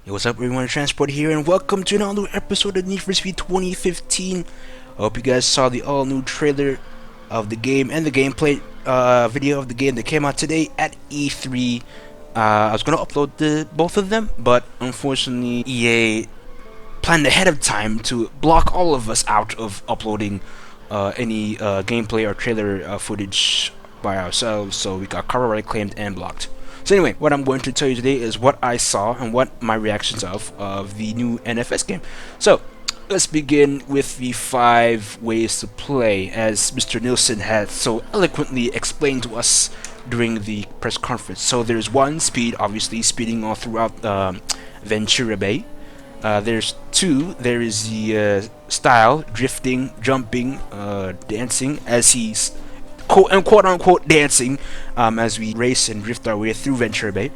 Yo, what's up everyone, Transport here, and welcome to another episode of Need for Speed 2015. I hope you guys saw the all-new trailer of the game and the gameplay video of the game that came out today at E3. I was going to upload both of them, but unfortunately EA planned ahead of time to block all of us out of uploading any gameplay or trailer footage by ourselves, so we got copyright claimed and blocked. So anyway, what I'm going to tell you today is what I saw and what my reactions of the new NFS game. So let's begin with the 5 ways to play, as Mr. Nielsen had so eloquently explained to us during the press conference. So there's 1, speed, obviously speeding all throughout Ventura Bay. There's 2, there is the style, drifting, jumping, dancing, as he's quote unquote dancing as we race and drift our way through Ventura Bay.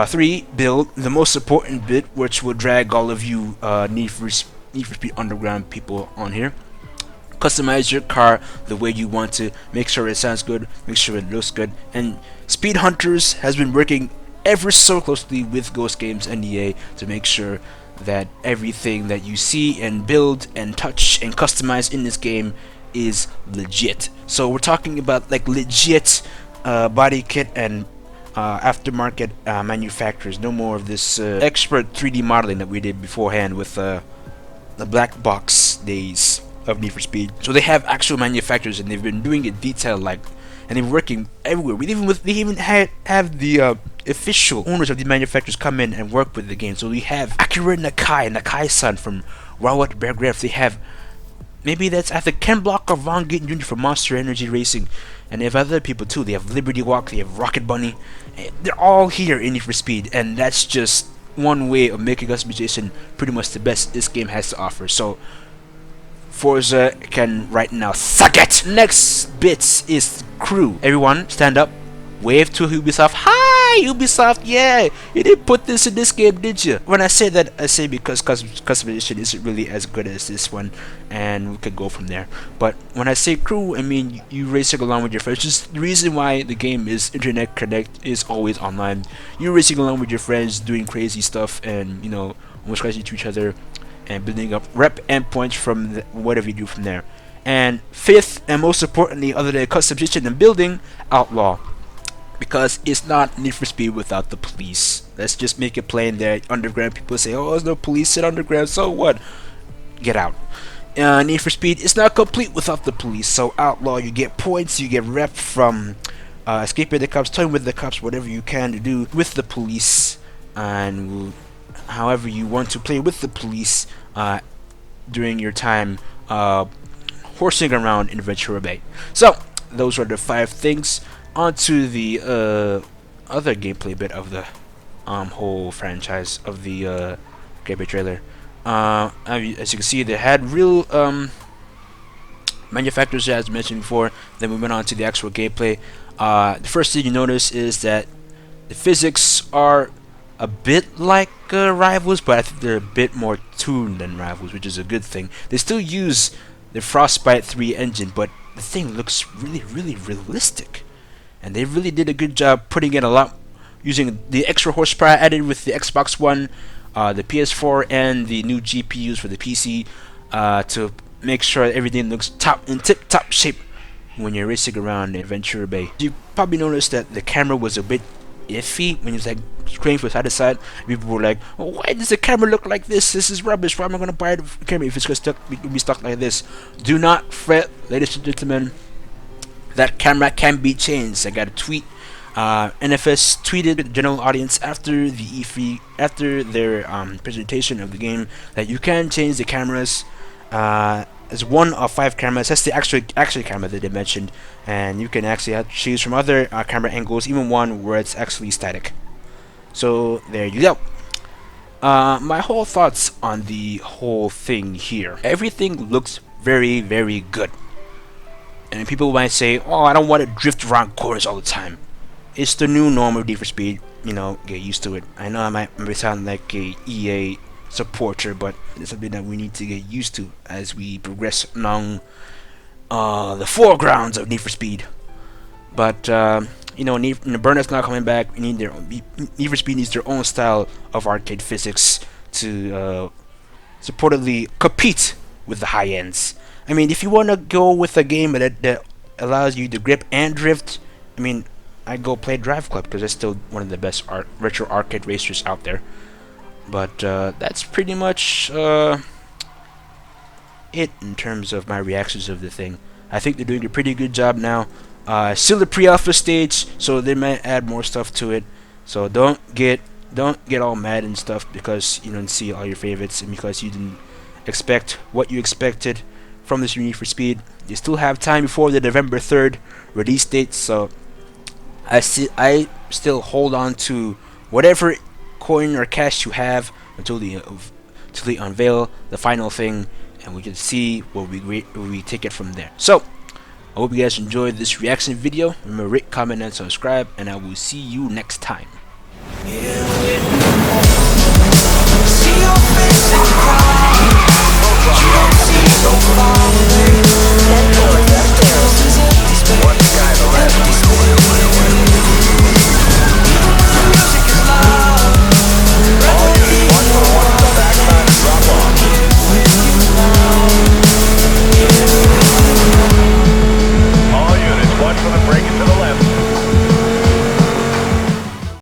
3, build, the most important bit, which will drag all of you Need for Speed Underground people on here. Customize your car the way you want to, make sure it sounds good, make sure it looks good. And Speed Hunters has been working ever so closely with Ghost Games and EA to make sure that everything that you see and build and touch and customize in this game is legit. So we're talking about like legit body kit and aftermarket manufacturers. No more of this expert 3D modeling that we did beforehand with the black box days of Need for Speed. So they have actual manufacturers, and they've been doing it detailed, like, and they're working everywhere. They even have the official owners of the manufacturers come in and work with the game. So we have Akira Nakai-san from Rauh-Welt. They have, maybe that's either Ken Block or Von Gittin Jr. from Monster Energy Racing, and they have other people too. They have Liberty Walk, they have Rocket Bunny. They're all here in Need for Speed, and that's just one way of making customization pretty much the best this game has to offer. So Forza can right now suck it. Next bits is crew. Everyone stand up, wave to Ubisoft. Hi Ubisoft, yeah, you didn't put this in this game, did you? When I say that, I say because customization isn't really as good as this one, and we could go from there. But when I say crew, I mean you racing along with your friends. Just the reason why the game is Internet Connect is always online. You're racing along with your friends, doing crazy stuff, and almost crazy to each other, and building up rep and points from whatever you do from there. And 5th, and most importantly, other than customization and building, outlaw. Because it's not Need for Speed without the police. Let's just make it plain that underground people say, oh, there's no police in underground, so what? Get out. Need for Speed is not complete without the police. So outlaw, you get points, you get rep from escaping the cops, toying with the cops, whatever you can to do with the police, and however you want to play with the police during your time horsing around in Ventura Bay. So those are the 5 things. Onto the other gameplay bit of the whole franchise of the gameplay trailer. As you can see, they had real manufacturers, as mentioned before. Then we went on to the actual gameplay. The first thing you notice is that the physics are a bit like Rivals, but I think they're a bit more tuned than Rivals, which is a good thing. They still use the Frostbite 3 engine, but the thing looks really realistic. And they really did a good job putting in a lot, using the extra horsepower added with the Xbox One, the PS4, and the new GPUs for the PC to make sure everything looks in tip-top shape when you're racing around in Ventura Bay. You probably noticed that the camera was a bit iffy when it's like scrolling from side to side. People were like, oh, why does the camera look like this? This is rubbish. Why am I going to buy the camera if it's going to be stuck like this? Do not fret, ladies and gentlemen. That camera can be changed. I got a tweet. NFS tweeted the general audience after the E3, after their presentation of the game, that you can change the cameras. As 1 of 5 cameras. That's the actual camera that they mentioned, and you can actually choose from other camera angles, even one where it's actually static. So there you go. My whole thoughts on the whole thing here. Everything looks very good. And people might say, oh, I don't want to drift around corners all the time. It's the new norm of Need for Speed. Get used to it. I know I might sound like a EA supporter, but it's something that we need to get used to as we progress along the foregrounds of Need for Speed. But Burnet's not coming back. Need for Speed needs their own style of arcade physics to supportedly compete with the high ends. I mean, if you want to go with a game that allows you to grip and drift, I mean, I go play Drive Club because it's still one of the best retro arcade racers out there. But that's pretty much it in terms of my reactions of the thing. I think they're doing a pretty good job now. Still the pre-alpha stage, so they might add more stuff to it. So don't get all mad and stuff because you don't see all your favorites and because you didn't expect what you expected from this Need for Speed. You still have time before the November 3rd release date, so I still hold on to whatever coin or cash you have until they unveil the final thing, and we can see where we take it from there. So I hope you guys enjoyed this reaction video. Remember, rate, comment, and subscribe, and I will see you next time. See your face and cry.